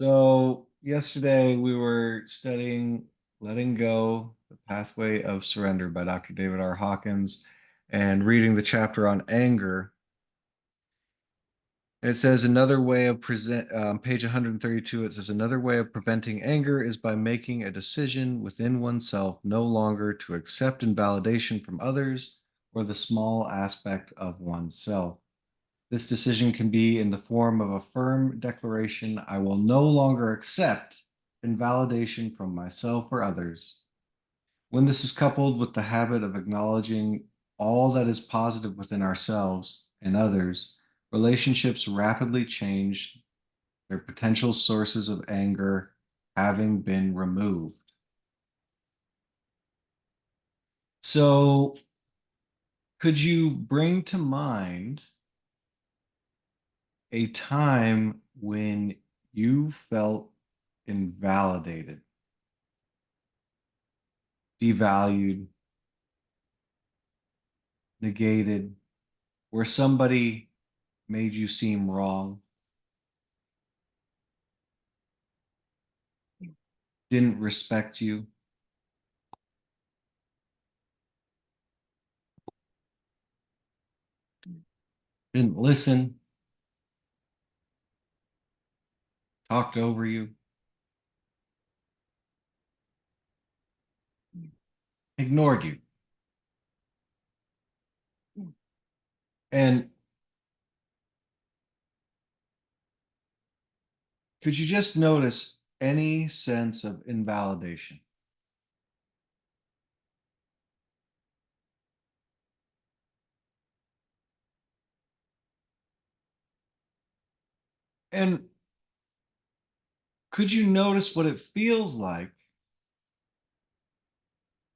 So yesterday we were studying Letting Go, the Pathway of Surrender by Dr. David R. Hawkins and reading the chapter on anger. And it says another way of page 132, it says another way of preventing anger is by making a decision within oneself no longer to accept invalidation from others or the small aspect of oneself. This decision can be in the form of a firm declaration: I will no longer accept invalidation from myself or others. When this is coupled with the habit of acknowledging all that is positive within ourselves and others, relationships rapidly change, their potential sources of anger having been removed. So, could you bring to mind a time when you felt invalidated, devalued, negated, where somebody made you seem wrong, didn't respect you, didn't listen, talked over you, ignored you? And could you just notice any sense of invalidation? And could you notice what it feels like,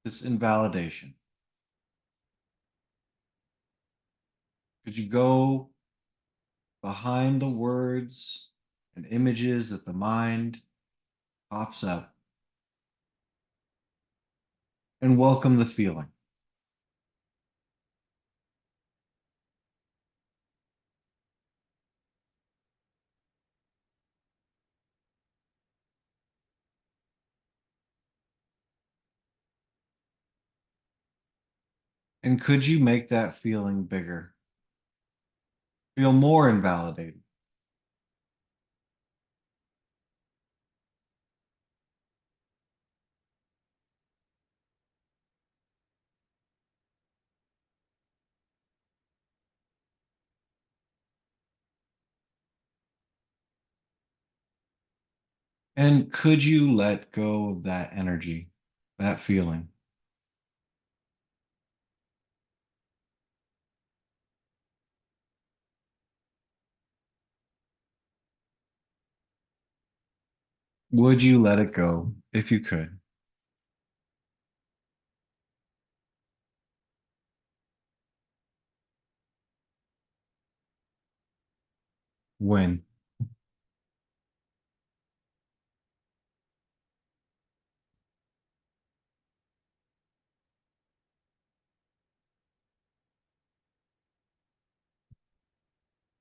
this invalidation? Could you go behind the words and images that the mind pops up and welcome the feeling? And could you make that feeling bigger? Feel more invalidated? And could you let go of that energy, that feeling? Would you let it go if you could? When?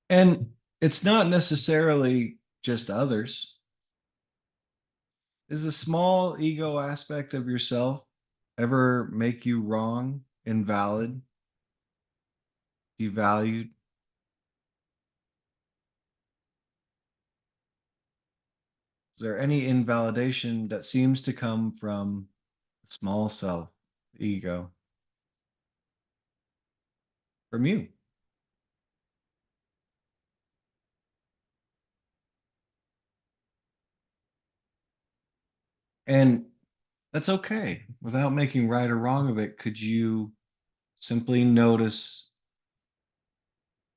And it's not necessarily just others. Is a small ego aspect of yourself ever make you wrong, invalid, devalued? Is there any invalidation that seems to come from the small self, the ego, from you? And that's okay. Without making right or wrong of it, could you simply notice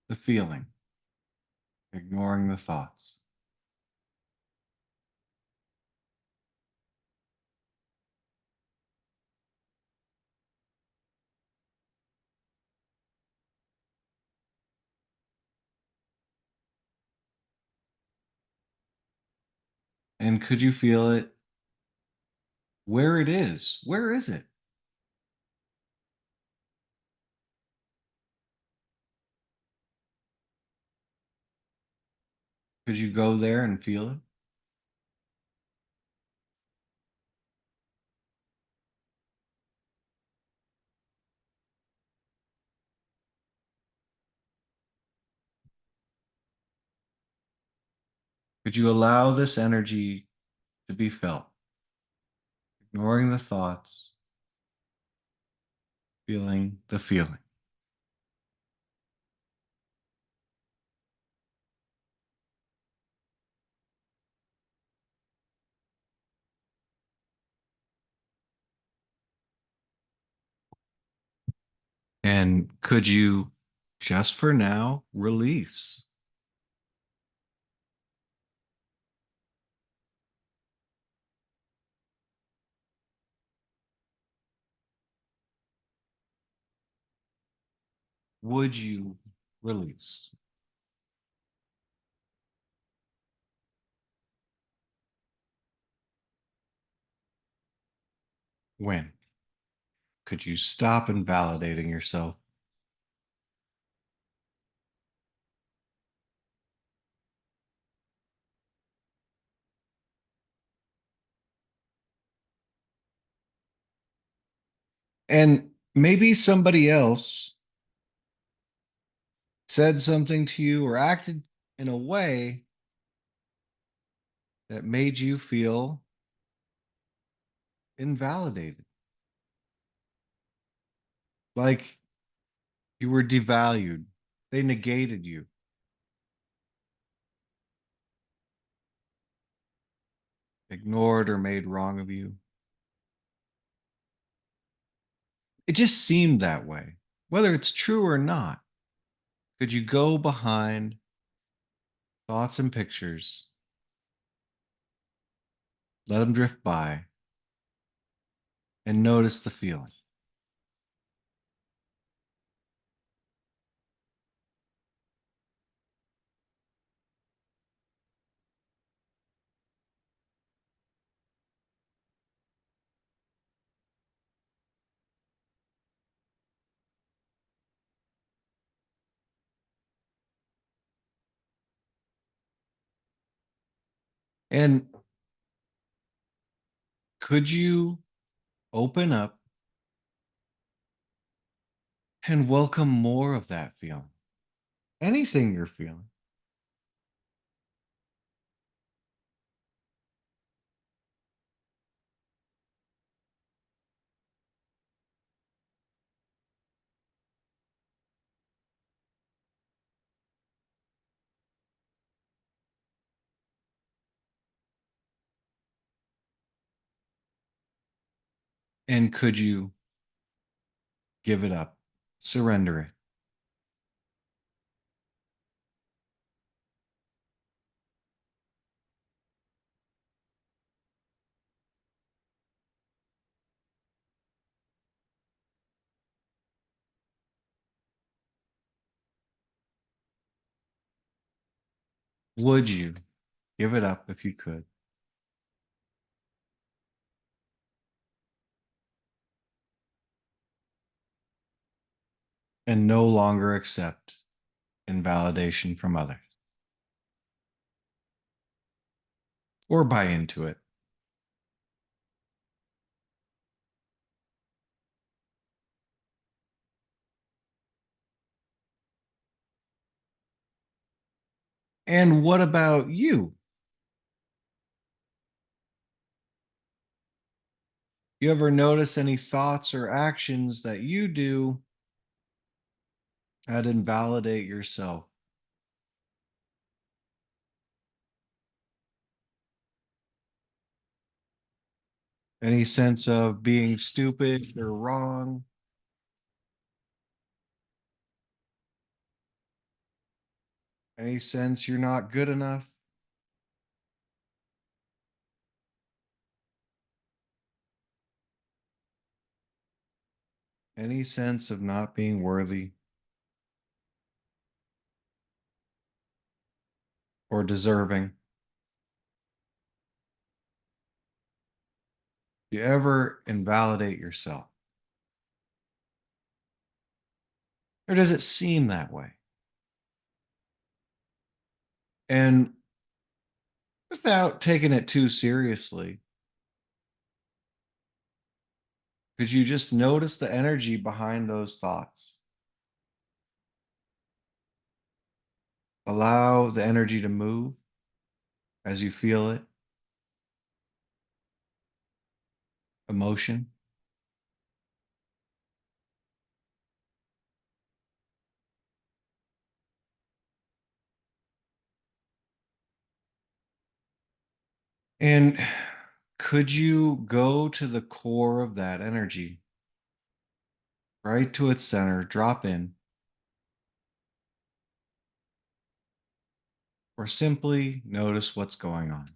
the feeling, ignoring the thoughts? And could you feel it where it is? Where is it? Could you go there and feel it? Could you allow this energy to be felt, ignoring the thoughts, feeling the feeling? And could you, just for now, release? Would you release? When? Could you stop invalidating yourself? And maybe somebody else said something to you or acted in a way that made you feel invalidated, like you were devalued. They negated you, ignored, or made wrong of you. It just seemed that way, whether it's true or not. Could you go behind thoughts and pictures, let them drift by, and notice the feeling? And could you open up and welcome more of that feeling? Anything you're feeling. And could you give it up, surrender it? Would you give it up if you could? And no longer accept invalidation from others or buy into it? And what about you? You ever notice any thoughts or actions that you do that invalidate yourself? Any sense of being stupid or wrong? Any sense you're not good enough? Any sense of not being worthy or deserving? Do you ever invalidate yourself? Or does it seem that way? And without taking it too seriously, could you just notice the energy behind those thoughts? Allow the energy to move as you feel it, emotion. And could you go to the core of that energy, right to its center, drop in, or simply notice what's going on?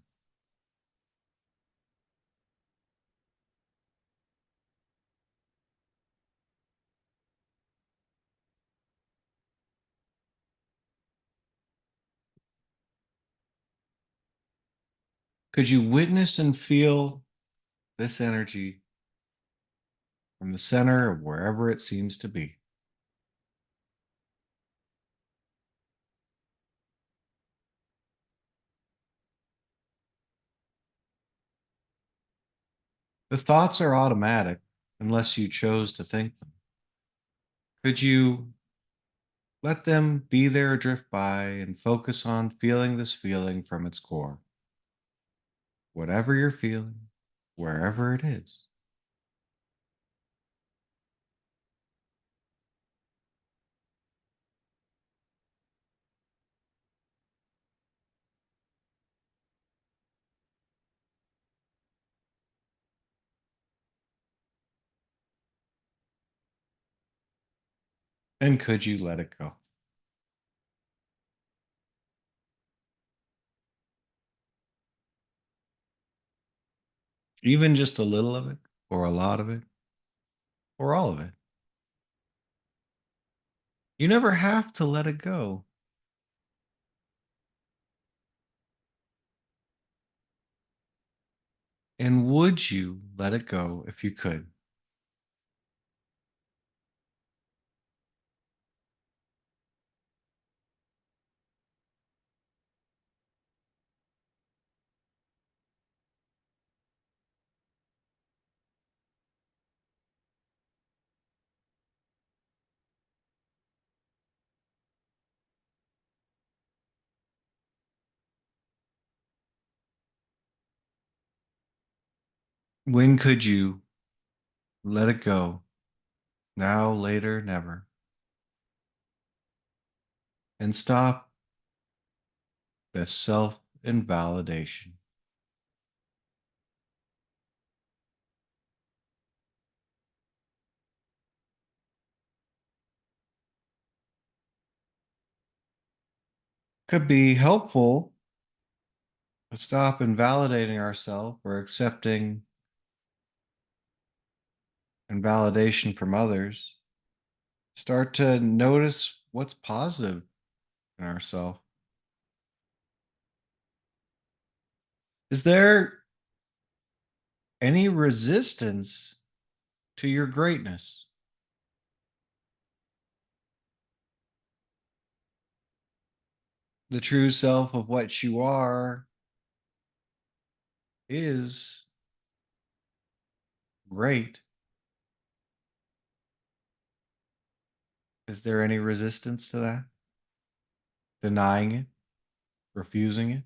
Could you witness and feel this energy from the center of wherever it seems to be? The thoughts are automatic unless you chose to think them. Could you let them be there, drift by, and focus on feeling this feeling from its core? Whatever you're feeling, wherever it is. And could you let it go? Even just a little of it, or a lot of it, or all of it. You never have to let it go. And would you let it go if you could? When could you let it go? Now, later, never. And stop the self invalidation. Could be helpful to stop invalidating ourselves or accepting invalidation from others. Start to notice what's positive in ourselves. Is there any resistance to your greatness? The true self of what you are is great. Is there any resistance to that? Denying it, refusing it?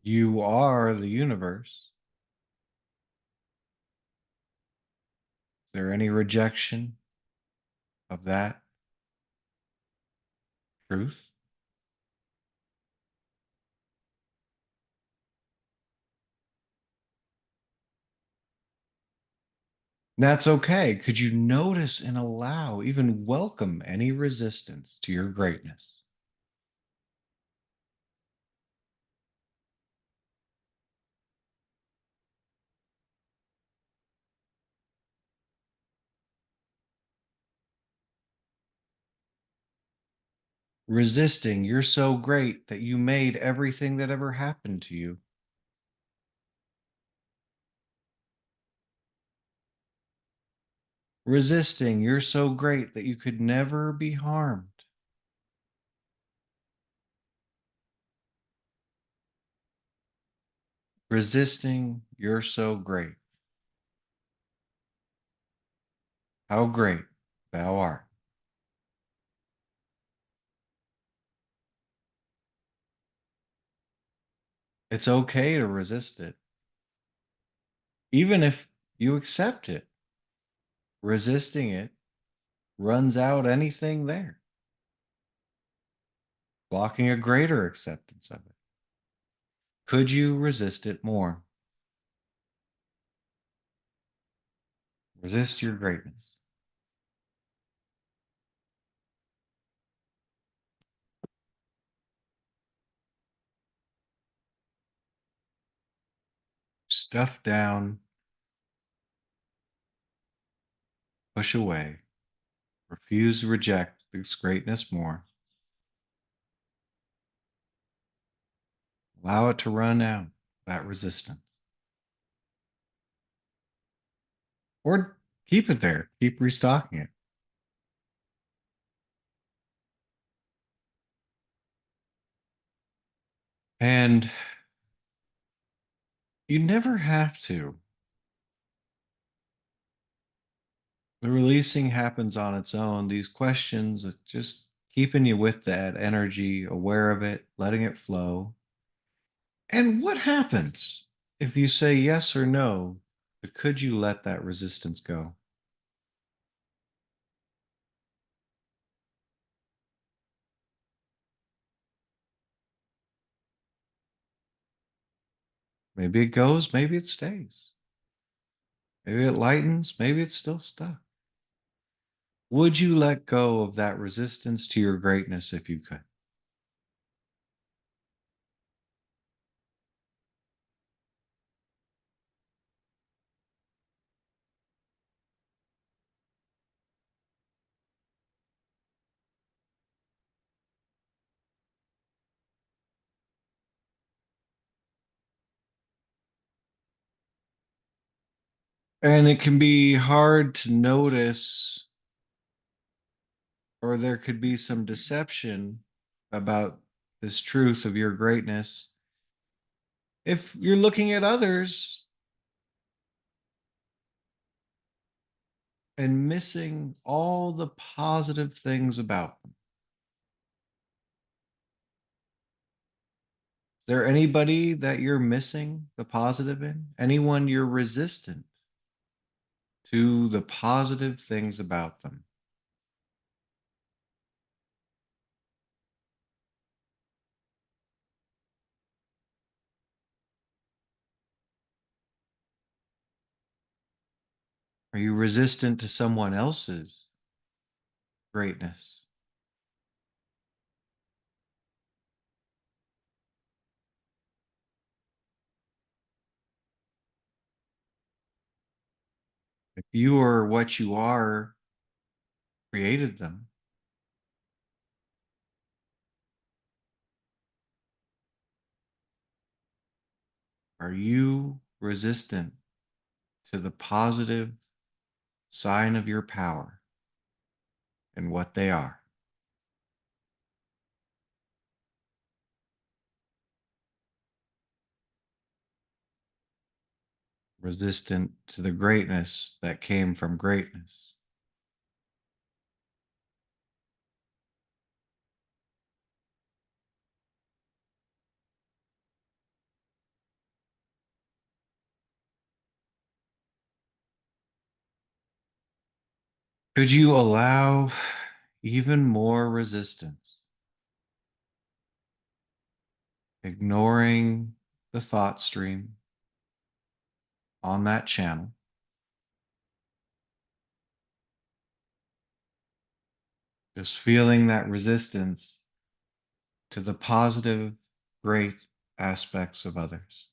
You are the universe. Is there any rejection of that truth? That's okay. Could you notice and allow, even welcome any resistance to your greatness? Resisting, you're so great that you made everything that ever happened to you. Resisting, you're so great that you could never be harmed. Resisting, you're so great. how great thou art. It's okay to resist it, even if you accept it. Resisting it runs out anything there, blocking a greater acceptance of it. Could you resist it more? Resist your greatness. Stuff down, push away, refuse to reject this greatness more. Allow it to run out, that resistance. Or keep it there, keep restocking it. And you never have to. The releasing happens on its own. These questions, it's just keeping you with that energy, aware of it, letting it flow. And what happens if you say yes or no? But could you let that resistance go? Maybe it goes, maybe it stays. Maybe it lightens, maybe it's still stuck. Would you let go of that resistance to your greatness if you could? And it can be hard to notice, or there could be some deception about this truth of your greatness. If you're looking at others and missing all the positive things about them, is there anybody that you're missing the positive in? Anyone you're resistant to the positive things about them? Are you resistant to someone else's greatness? If you are what you are, created them, are you resistant to the positive sign of your power and what they are? Resistant to the greatness that came from greatness? Could you allow even more resistance, ignoring the thought stream on that channel, just feeling that resistance to the positive, great aspects of others?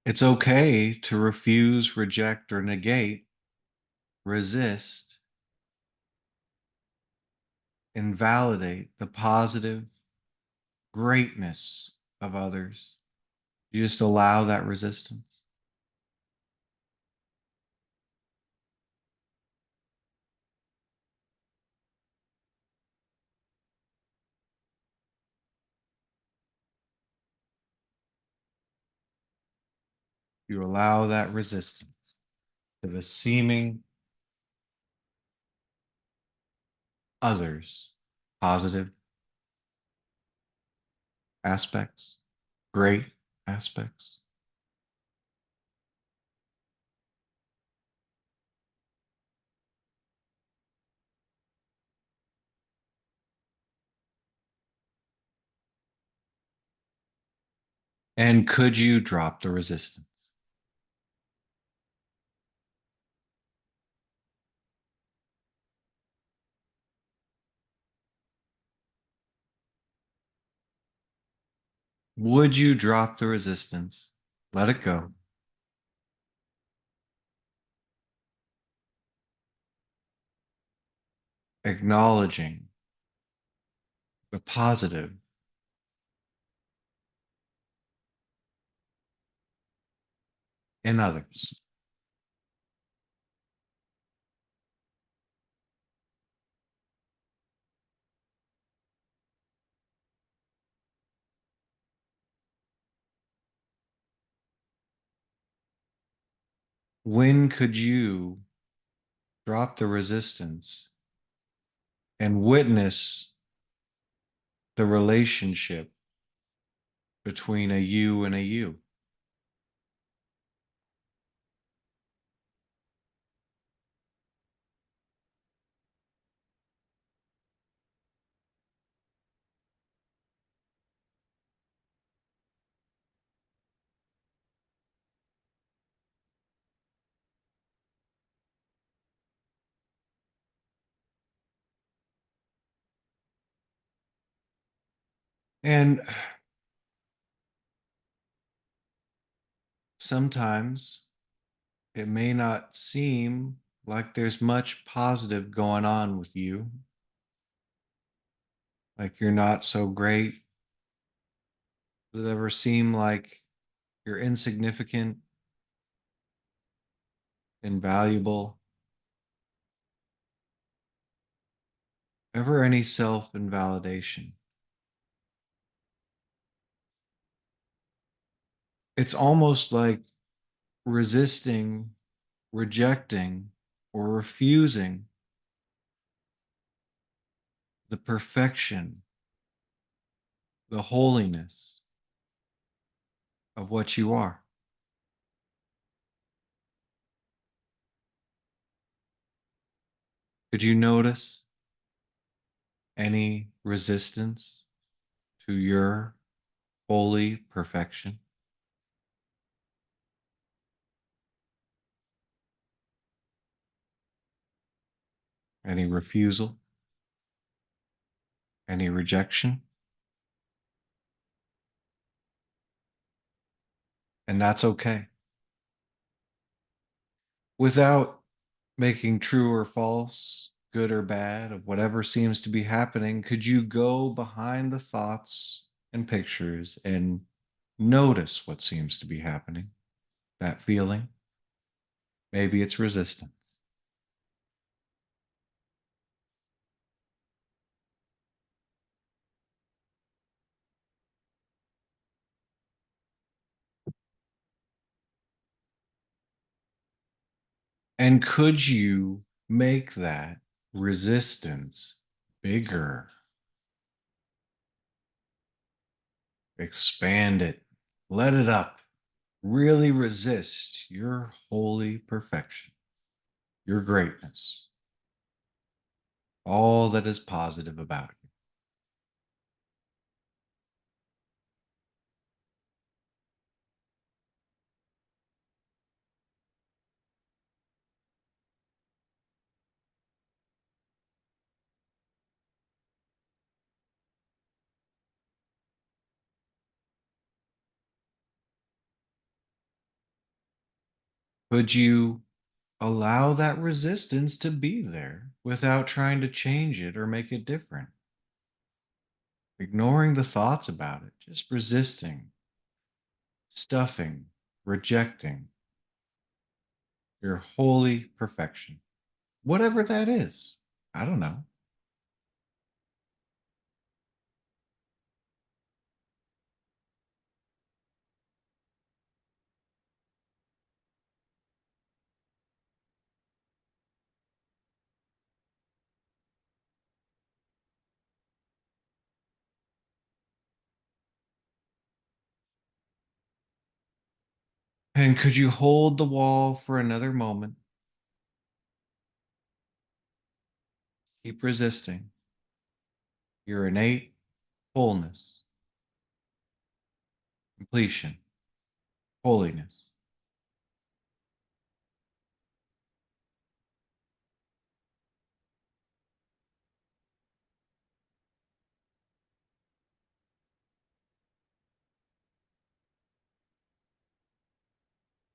It's okay to refuse, reject, or negate, resist, invalidate the positive greatness of others. You just allow that resistance. You allow that resistance to the seeming others, positive aspects, great aspects. And could you drop the resistance? Would you drop the resistance? Let it go. Acknowledging the positive in others. When could you drop the resistance and witness the relationship between a you and a you? And sometimes it may not seem like there's much positive going on with you, like you're not so great. Does it ever seem like you're insignificant, invaluable? Ever any self invalidation? It's almost like resisting, rejecting, or refusing the perfection, the holiness of what you are. Could you notice any resistance to your holy perfection? Any refusal? Any rejection? And that's okay. Without making true or false, good or bad, of whatever seems to be happening, could you go behind the thoughts and pictures and notice what seems to be happening? That feeling? Maybe it's resistance. And could you make that resistance bigger? Expand it, let it up, really resist your holy perfection, your greatness, all that is positive about you. Could you allow that resistance to be there without trying to change it or make it different? Ignoring the thoughts about it, just resisting, stuffing, rejecting your holy perfection, whatever that is. I don't know. And could you hold the wall for another moment? Keep resisting your innate wholeness, completion, holiness.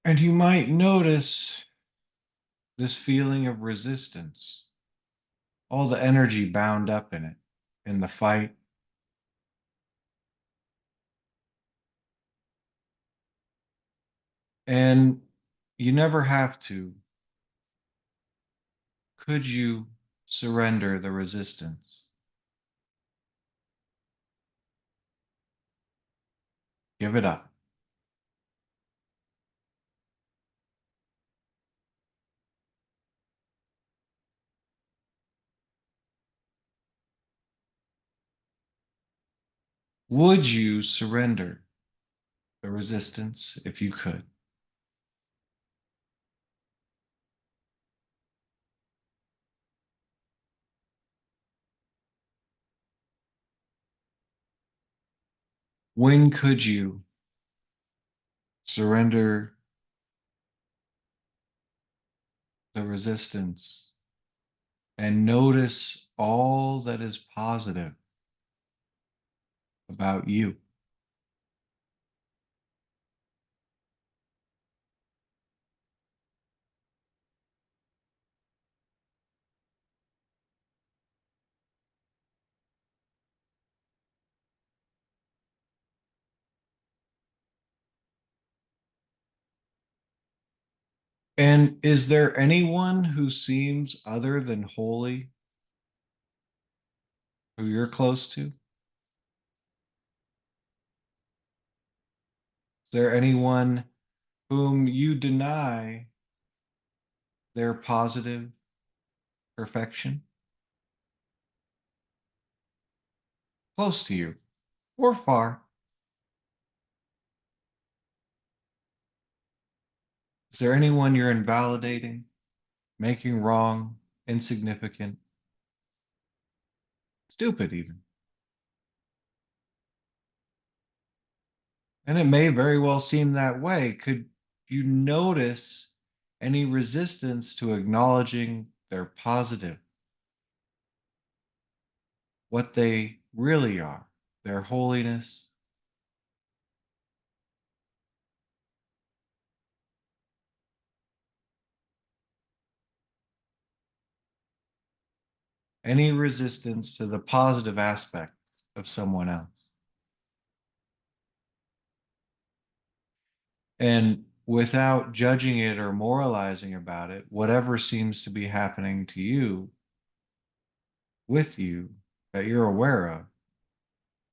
And you might notice this feeling of resistance, all the energy bound up in it, in the fight. And you never have to. Could you surrender the resistance? Give it up. Would you surrender the resistance if you could? When could you surrender the resistance and notice all that is positive about you? And is there anyone who seems other than holy who you're close to? Is there anyone whom you deny their positive perfection? Close to you or far? Is there anyone you're invalidating, making wrong, insignificant, stupid even? And it may very well seem that way. Could you notice any resistance to acknowledging their positive, what they really are, their holiness? Any resistance to the positive aspect of someone else? And without judging it or moralizing about it, whatever seems to be happening to you, with you, that you're aware of,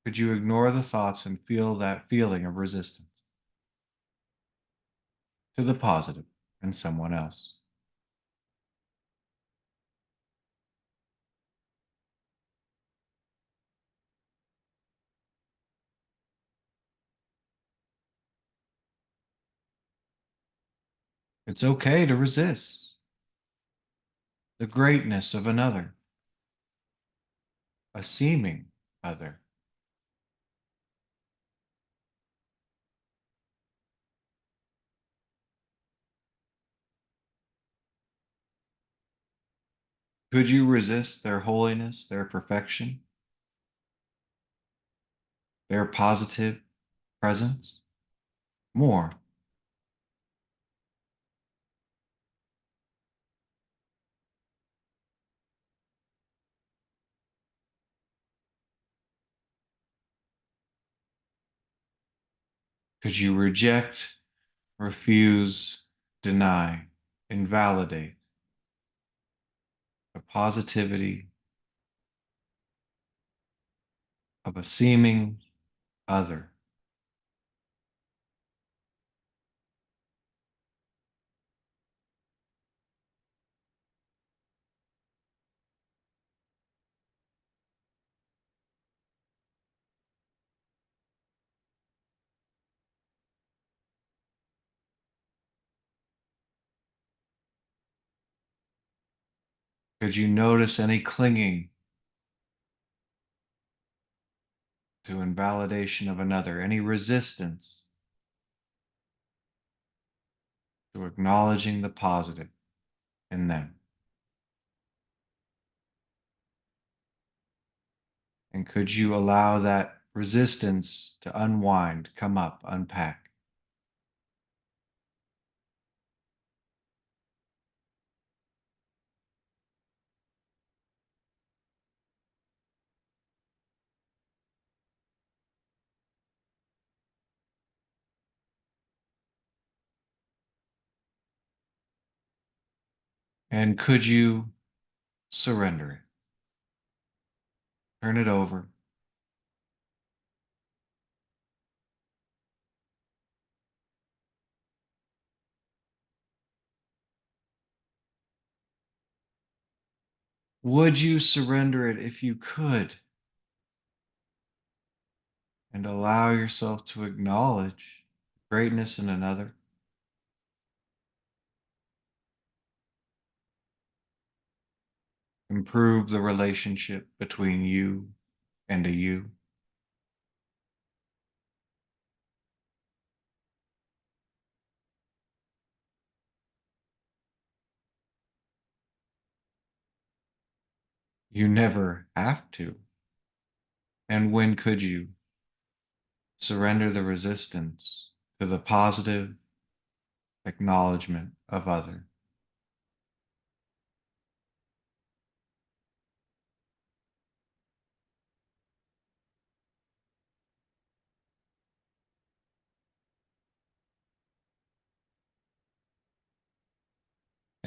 could you ignore the thoughts and feel that feeling of resistance to the positive in someone else? It's okay to resist the greatness of another, a seeming other. Could you resist their holiness, their perfection, their positive presence? More. Could you reject, refuse, deny, invalidate the positivity of a seeming other? Could you notice any clinging to invalidation of another, any resistance to acknowledging the positive in them? And could you allow that resistance to unwind, come up, unpack? And could you surrender it? Turn it over. Would you surrender it if you could? And allow yourself to acknowledge greatness in another. Improve the relationship between you and a you. You never have to. And when could you surrender the resistance to the positive acknowledgement of other?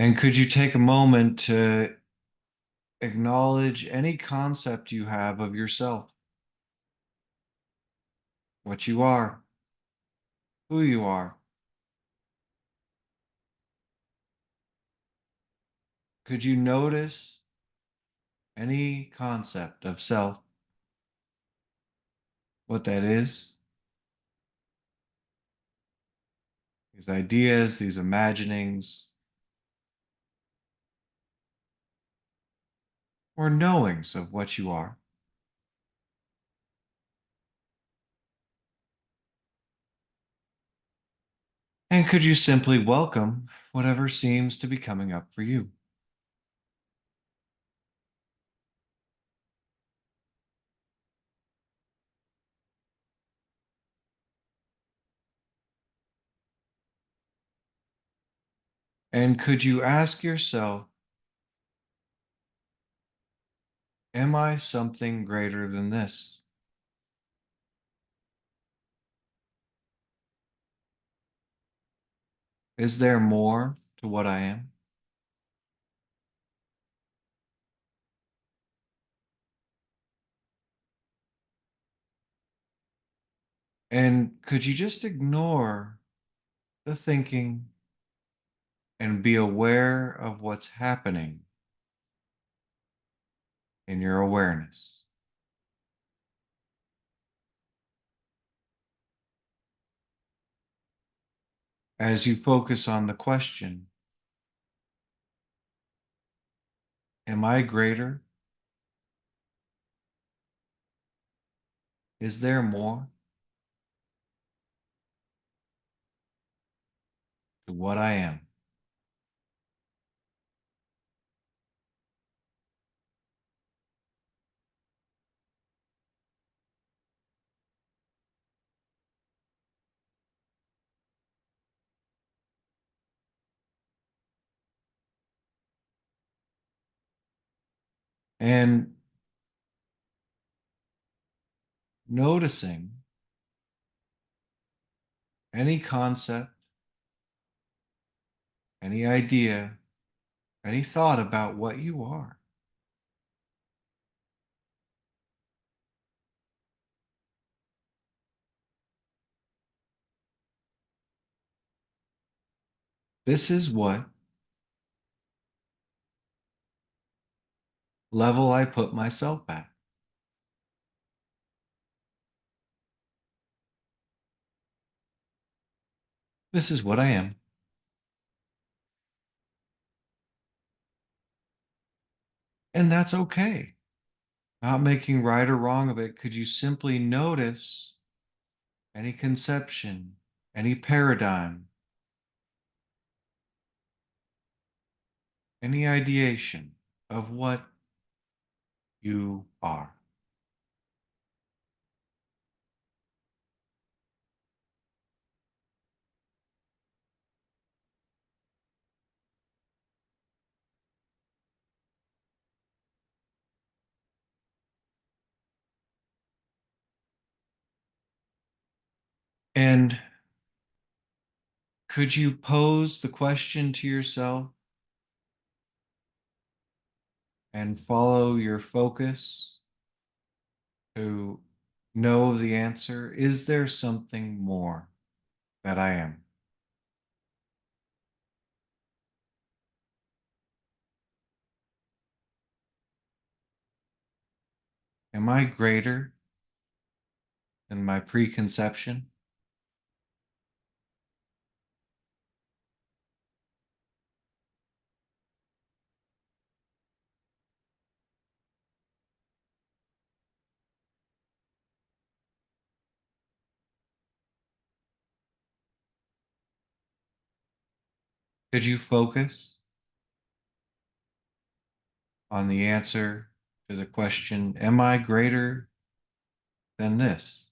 And could you take a moment to acknowledge any concept you have of yourself, what you are, who you are? Could you notice any concept of self, what that is? These ideas, these imaginings, or knowings of what you are. And could you simply welcome whatever seems to be coming up for you? And could you ask yourself, am I something greater than this? Is there more to what I am? And could you just ignore the thinking and be aware of what's happening in your awareness? As you focus on the question, am I greater? Is there more to what I am? And noticing any concept, any idea, any thought about what you are. This is what level I put myself at. This is what I am. And that's okay. Not making right or wrong of it. Could you simply notice any conception, any paradigm, any ideation of what you are? And could you pose the question to yourself and follow your focus to know the answer? Is there something more that I am? Am I greater than my preconception? Could you focus on the answer to the question, am I greater than this?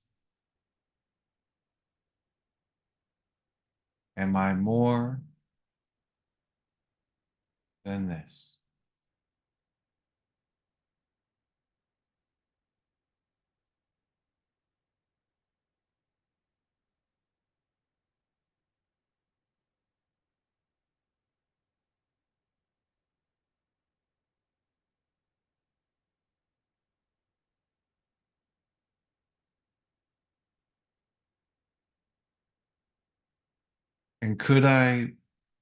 Am I more than this? And could I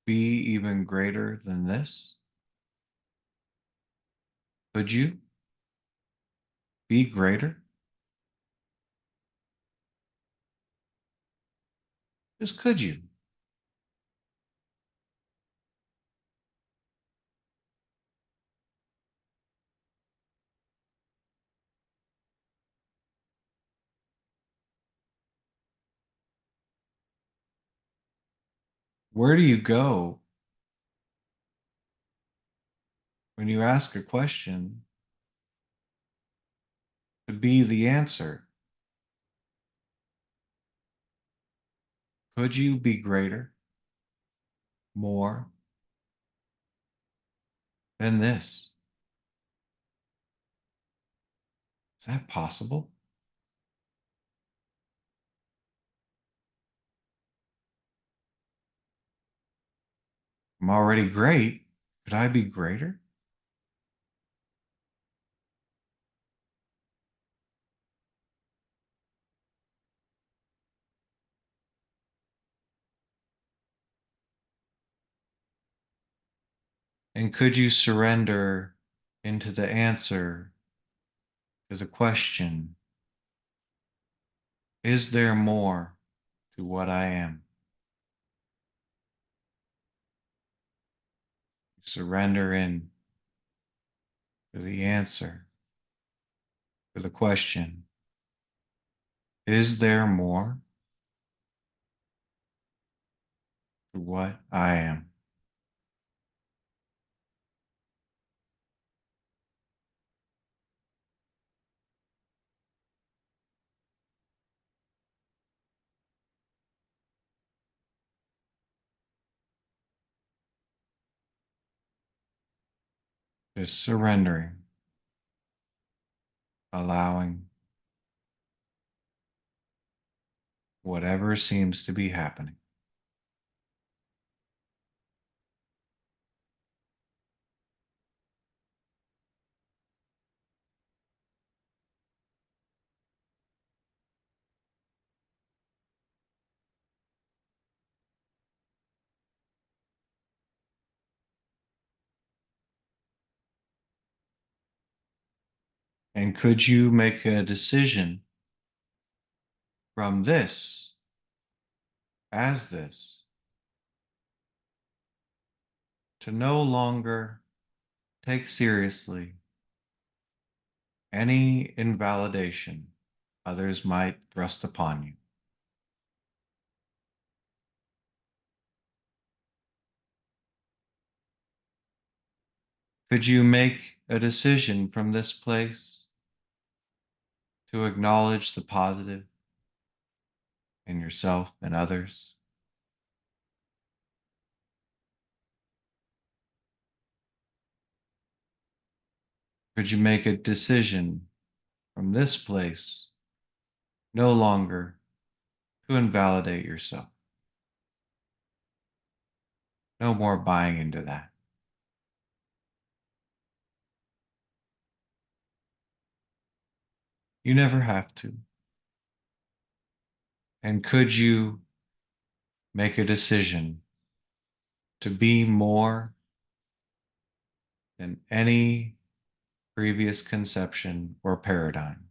be even greater than this? Could you be greater? Just could you? Where do you go when you ask a question to be the answer? Could you be greater, more than this? Is that possible? I'm already great. Could I be greater? And could you surrender into the answer to the question, is there more to what I am? Surrender in to the answer to the question, is there more to what I am? Just surrendering, allowing whatever seems to be happening. And could you make a decision from this, as this, to no longer take seriously any invalidation others might thrust upon you. Could you make a decision from this place to acknowledge the positive in yourself and others? Could you make a decision from this place no longer to invalidate yourself? No more buying into that. You never have to. And could you make a decision to be more than any previous conception or paradigm?